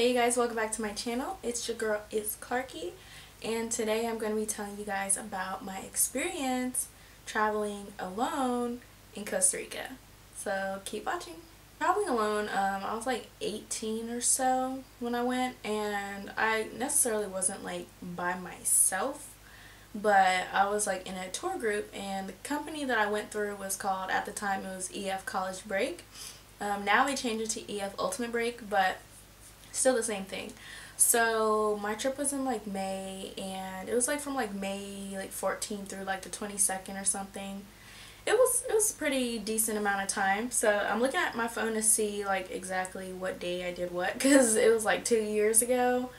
Hey you guys, welcome back to my channel. It's your girl, it's Clarky, and today I'm going to be telling you guys about my experience traveling alone in Costa Rica. So keep watching. Traveling alone, I was like 18 or so when I went, and I necessarily wasn't like by myself, but I was like in a tour group, and the company that I went through was called, at the time it was EF College Break. Now they changed it to EF Ultimate Break, but still the same thing. So my trip was in like May, and it was like from like May like 14th through like the 22nd or something. It was a pretty decent amount of time. So I'm looking at my phone to see like exactly what day I did what, because it was like 2 years ago.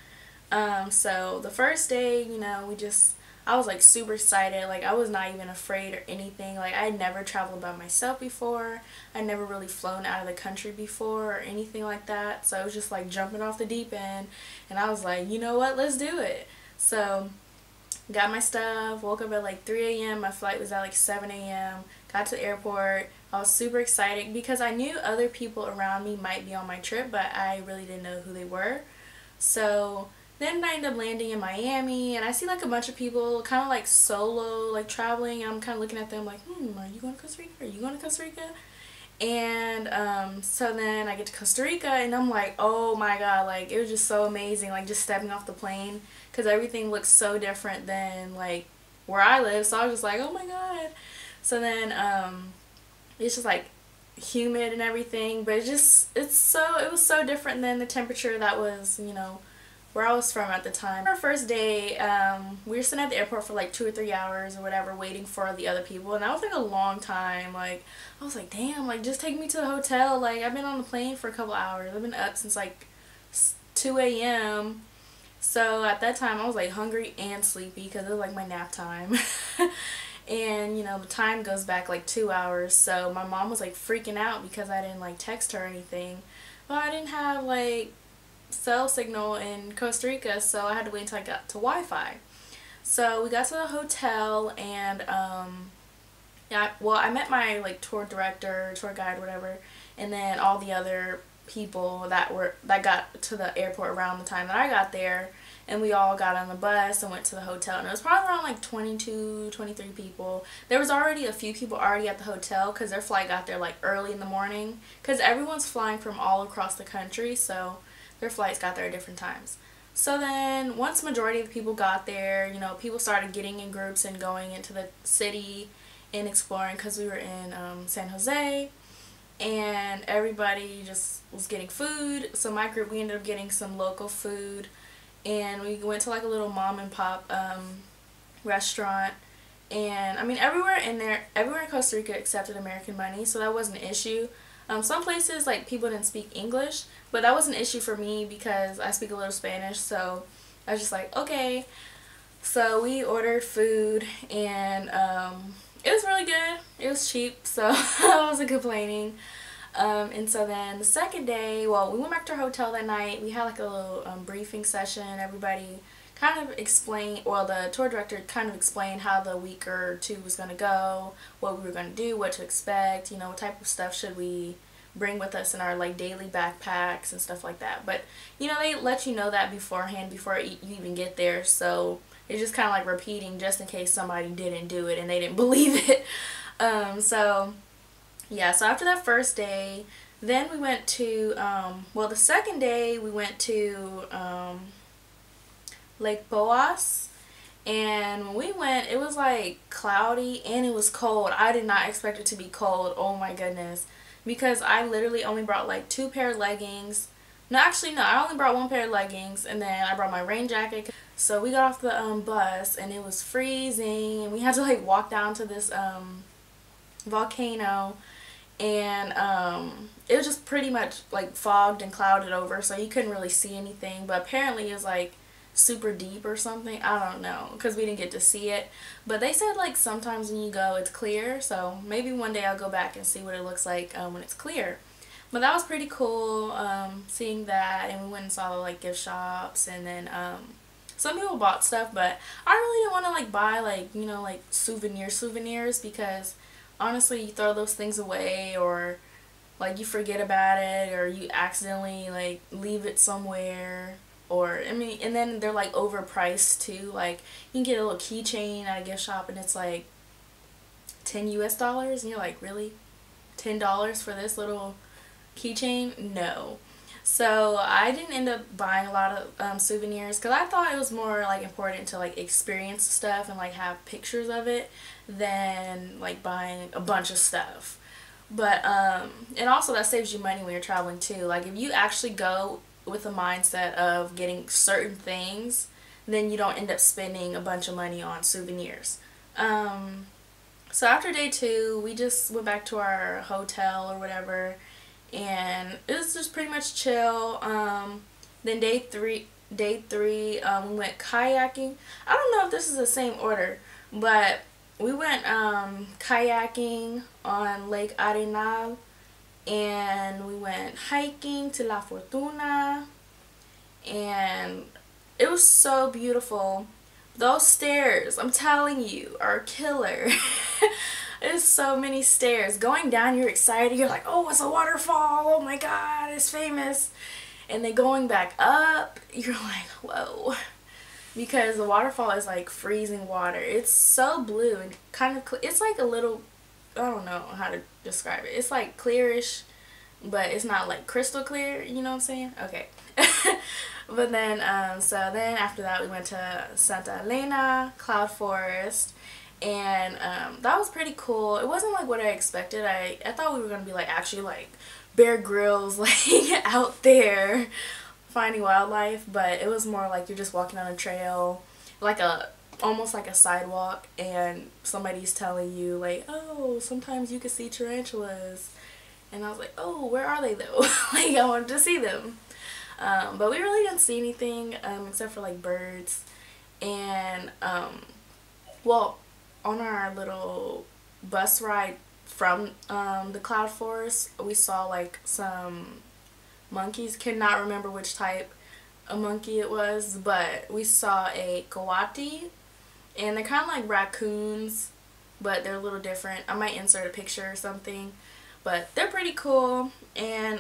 So the first day, I was like super excited. Like I was not even afraid or anything. Like I had never traveled by myself before. I never really flown out of the country before or anything like that. So I was just like jumping off the deep end, and I was like, you know what, let's do it. So got my stuff, woke up at like 3 a.m. My flight was at like 7 a.m. Got to the airport. I was super excited because I knew other people around me might be on my trip, but I really didn't know who they were. So then I ended up landing in Miami, and I see like a bunch of people kind of like solo, like traveling, and I'm kind of looking at them like, are you going to Costa Rica? Are you going to Costa Rica? And so then I get to Costa Rica, and I'm like, oh my god, like it was just so amazing, like just stepping off the plane, because everything looks so different than like where I live. So I was just like, oh my god. So then it's just like humid and everything, but it was so different than the temperature that was, where I was from at the time. Our first day, we were sitting at the airport for like 2 or 3 hours or whatever, waiting for the other people, and that was like a long time. Like I was like, damn, like just take me to the hotel. Like I've been on the plane for a couple hours. I've been up since like 2 a.m. So at that time I was like hungry and sleepy because it was like my nap time. And the time goes back like 2 hours, so my mom was like freaking out because I didn't like text her or anything. Well, I didn't have like cell signal in Costa Rica, so I had to wait until I got to Wi-Fi. So we got to the hotel, and yeah, well, I met my like tour director, tour guide, whatever, and then all the other people that got to the airport around the time that I got there, and we all got on the bus and went to the hotel, and it was probably around like 22, 23 people. There was already a few people already at the hotel because their flight got there like early in the morning, because everyone's flying from all across the country, so their flights got there at different times. So then once majority of the people got there, people started getting in groups and going into the city and exploring, because we were in San Jose, and everybody just was getting food. So my group, we ended up getting some local food, and we went to like a little mom and pop restaurant. And I mean, everywhere in Costa Rica accepted American money, so that wasn't an issue. Some places like people didn't speak English, but that was an issue for me because I speak a little Spanish, so I was just like, okay. So we ordered food, and it was really good. It was cheap, so I wasn't complaining. And so then the second day, well, we went back to our hotel that night. We had like a little briefing session. Everybody kind of explained, well, the tour director kind of explained how the week or two was going to go, what we were going to do, what to expect, what type of stuff should we bring with us in our like daily backpacks and stuff like that. But they let you know that beforehand, before you even get there, so it's just kind of like repeating just in case somebody didn't do it and they didn't believe it. So yeah, so after that first day, then we went to well, the second day we went to Lake Boas, and when we went, it was like cloudy and it was cold. I did not expect it to be cold. Oh my goodness. Because I literally only brought like 2 pair of leggings. No, actually no, I only brought 1 pair of leggings, and then I brought my rain jacket. So we got off the bus, and it was freezing, and we had to like walk down to this volcano, and it was just pretty much like fogged and clouded over, so you couldn't really see anything. But apparently it was like super deep or something. I don't know, because we didn't get to see it, but they said like sometimes when you go it's clear, so maybe one day I'll go back and see what it looks like when it's clear. But that was pretty cool, seeing that, and we went and saw the like gift shops, and then some people bought stuff, but I really didn't want to like buy like souvenirs, because honestly you throw those things away, or like you forget about it or you accidentally like leave it somewhere. Or I mean, and then they're like overpriced too. Like you can get a little keychain at a gift shop and it's like $10 US, and you're like, really? $10 for this little keychain? No. So I didn't end up buying a lot of souvenirs because I thought it was more like important to like experience stuff and like have pictures of it than like buying a bunch of stuff. But and also that saves you money when you're traveling too. Like if you actually go with the mindset of getting certain things, then you don't end up spending a bunch of money on souvenirs. So after day 2, we just went back to our hotel or whatever, and it was just pretty much chill. Then day 3, we went kayaking. I don't know if this is the same order, but we went kayaking on Lake Arenal, and we went hiking to La Fortuna, and it was so beautiful. Those stairs, I'm telling you, are killer. There's so many stairs. Going down, you're excited. You're like, oh, it's a waterfall. Oh my God, it's famous. And then going back up, you're like, whoa. Because the waterfall is like freezing water. It's so blue and kind of, it's like a little, I don't know how to describe it. It's like clearish, but it's not like crystal clear, you know what I'm saying? Okay. But then, so then after that we went to Santa Elena, Cloud Forest, and that was pretty cool. It wasn't like what I expected. I thought we were going to be like actually like Bear Grylls like out there finding wildlife, but it was more like you're just walking on a trail, like almost like a sidewalk, and somebody's telling you like, oh, sometimes you can see tarantulas. And I was like, oh, where are they though? Like I wanted to see them. But we really didn't see anything except for like birds. And well, on our little bus ride from the Cloud Forest, we saw like some monkeys. Cannot remember which type of monkey it was, but we saw a coati, and they're kind of like raccoons, but they're a little different. I might insert a picture or something, but they're pretty cool. And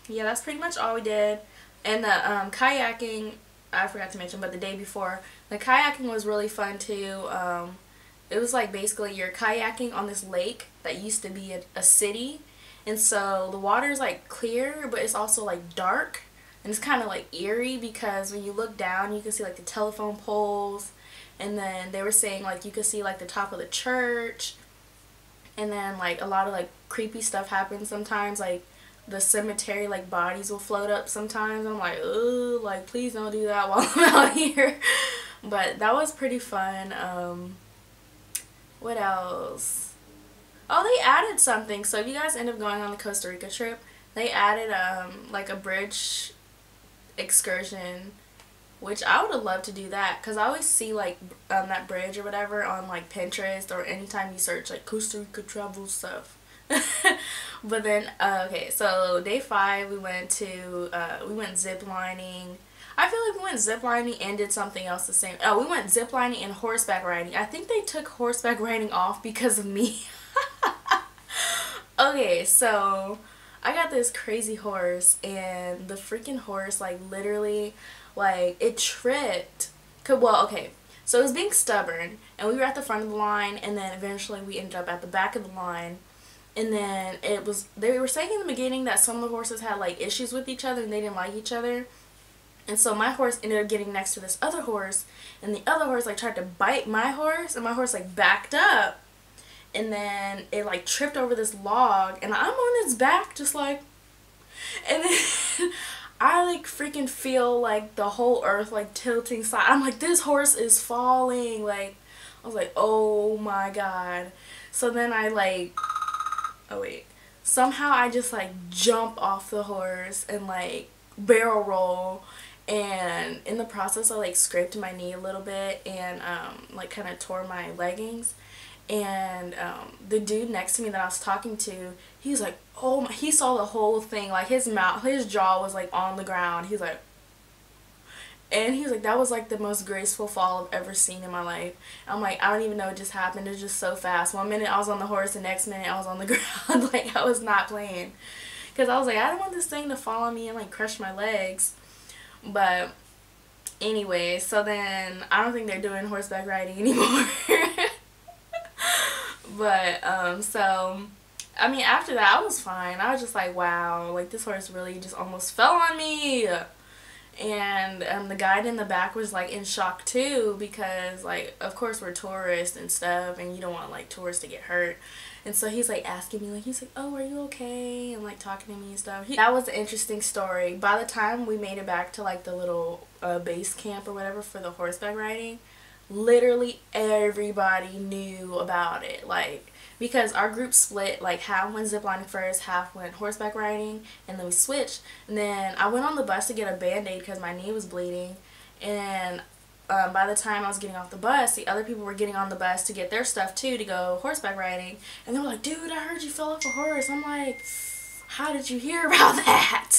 yeah, that's pretty much all we did. And the kayaking, I forgot to mention, but the day before, the kayaking was really fun too. It was like basically you're kayaking on this lake that used to be a city, and so the water is like clear, but it's also like dark, and it's kind of like eerie because when you look down you can see like the telephone poles, and then they were saying like you could see like the top of the church, and then like a lot of like creepy stuff happens sometimes, like the cemetery like bodies will float up sometimes. I'm like, ugh, like please don't do that while I'm out here. But that was pretty fun. What else? Oh, they added something. So if you guys end up going on the Costa Rica trip, they added like a bridge excursion, which I would have loved to do that because I always see like that bridge or whatever on like Pinterest or anytime you search like Costa Rica travel stuff. But then okay, so day 5 we went zip lining. I feel like we went zip lining and did something else the same. Oh, we went zip lining and horseback riding. I think they took horseback riding off because of me. Okay, so I got this crazy horse, and the freaking horse like literally like it tripped. Well, okay, so it was being stubborn, and we were at the front of the line, and then eventually we ended up at the back of the line. And then they were saying in the beginning that some of the horses had like issues with each other and they didn't like each other. And so my horse ended up getting next to this other horse, and the other horse like tried to bite my horse, and my horse like backed up, and then it like tripped over this log, and I'm on its back just like, and then I like freaking feel like the whole earth like tilting side. I'm like, this horse is falling. Like I was like, oh my God. So then I like, oh wait, somehow I just like jump off the horse and like barrel roll, and in the process I like scraped my knee a little bit and like kind of tore my leggings. And the dude next to me that I was talking to, he's like, oh my, he saw the whole thing, like his jaw was like on the ground. He's like, And he was like, that was like the most graceful fall I've ever seen in my life. I'm like, I don't even know what just happened. It was just so fast. One minute I was on the horse, the next minute I was on the ground. Like, I was not playing. Because I was like, I don't want this thing to fall on me and like crush my legs. But anyway, so then I don't think they're doing horseback riding anymore. But so I mean, after that I was fine. I was just like, wow, like this horse really just almost fell on me. And the guide in the back was like in shock too, because like of course we're tourists and stuff, and you don't want like tourists to get hurt. And so he's like asking me, like, he's like, oh, are you okay? And like talking to me and stuff. That was an interesting story. By the time we made it back to like the little base camp or whatever for the horseback riding, literally everybody knew about it. Like, because our group split, like half went ziplining first, half went horseback riding, and then we switched. And then I went on the bus to get a band-aid because my knee was bleeding. And by the time I was getting off the bus, the other people were getting on the bus to get their stuff too, to go horseback riding. And they were like, dude, I heard you fell off a horse. I'm like, how did you hear about that?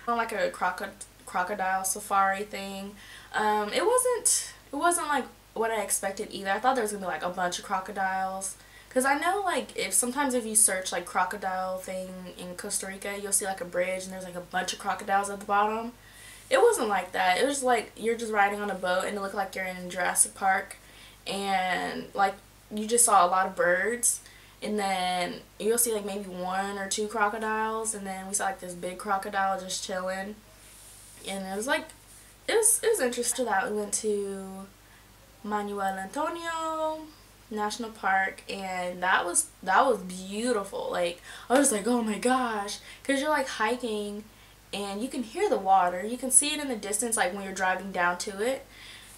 On like a crocodile safari thing. It wasn't like what I expected either. I thought there was gonna be like a bunch of crocodiles. Because I know, like, sometimes if you search, like, crocodile thing in Costa Rica, you'll see, like, a bridge and there's, like, a bunch of crocodiles at the bottom. It wasn't like that. It was, like, you're just riding on a boat and it looked like you're in Jurassic Park. And, like, you just saw a lot of birds. And then you'll see, like, maybe 1 or 2 crocodiles. And then we saw, like, this big crocodile just chilling. And it was, like, it was interesting. After that, we went to Manuel Antonio National Park, and that was beautiful. Like, I was like, oh my gosh, because you're like hiking and you can hear the water, you can see it in the distance, like when you're driving down to it,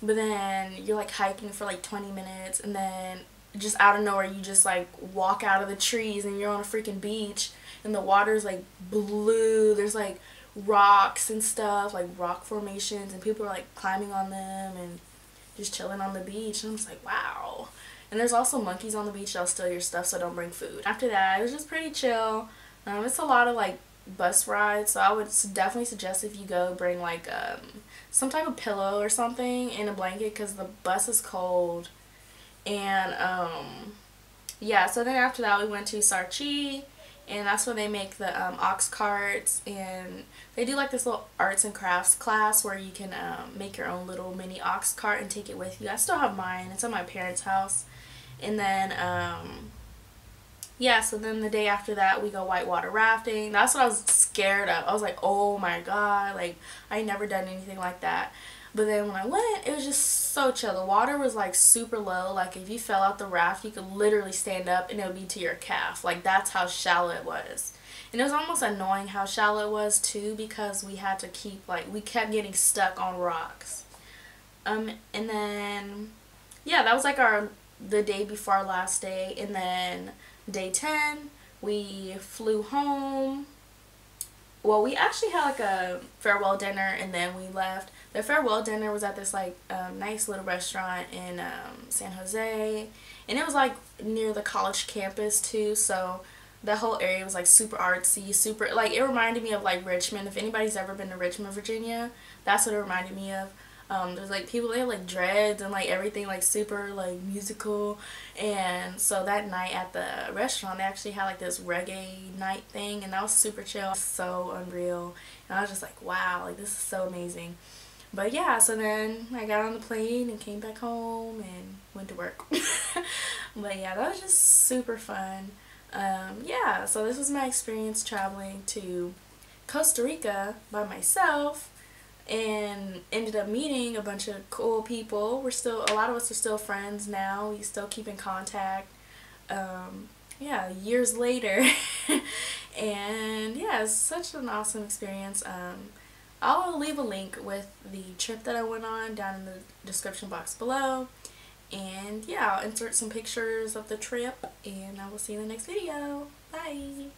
but then you're like hiking for like 20 minutes, and then just out of nowhere you just like walk out of the trees and you're on a freaking beach, and the water's like blue, there's like rocks and stuff, like rock formations, and people are like climbing on them and just chilling on the beach. And I'm just like, wow. And there's also monkeys on the beach that'll steal your stuff, so don't bring food. After that, it was just pretty chill. It's a lot of like bus rides, so I would definitely suggest if you go, bring like some type of pillow or something and a blanket, because the bus is cold. And yeah, so then after that we went to Sarchi, and that's where they make the ox carts, and they do like this little arts and crafts class where you can make your own little mini ox cart and take it with you. I still have mine. It's at my parents' house. And then yeah, so then the day after that we go whitewater rafting. That's what I was scared of. I was like, oh my god, like I never done anything like that. But then when I went, it was just so chill. The water was like super low. Like if you fell out the raft, you could literally stand up and it would be to your calf. Like that's how shallow it was. And it was almost annoying how shallow it was too, because we had to keep, like, we kept getting stuck on rocks. And then yeah, that was like the day before our last day. And then day 10 we flew home. Well, we actually had like a farewell dinner and then we left. The farewell dinner was at this like nice little restaurant in San Jose, and it was like near the college campus too, so the whole area was like super artsy, super, like, it reminded me of like Richmond. If anybody's ever been to Richmond, Virginia, that's what it reminded me of. There's like people, they have like dreads and like everything, like super like musical. And so that night at the restaurant they actually had like this reggae night thing, and that was super chill, so unreal. And I was just like, wow, like this is so amazing. But yeah, so then I got on the plane and came back home and went to work. But yeah, that was just super fun. Yeah, so this was my experience traveling to Costa Rica by myself, and ended up meeting a bunch of cool people. A lot of us are still friends now. We still keep in contact, yeah, years later. And yeah, it's such an awesome experience. I'll leave a link with the trip that I went on down in the description box below. And yeah, I'll insert some pictures of the trip, and I will see you in the next video. Bye!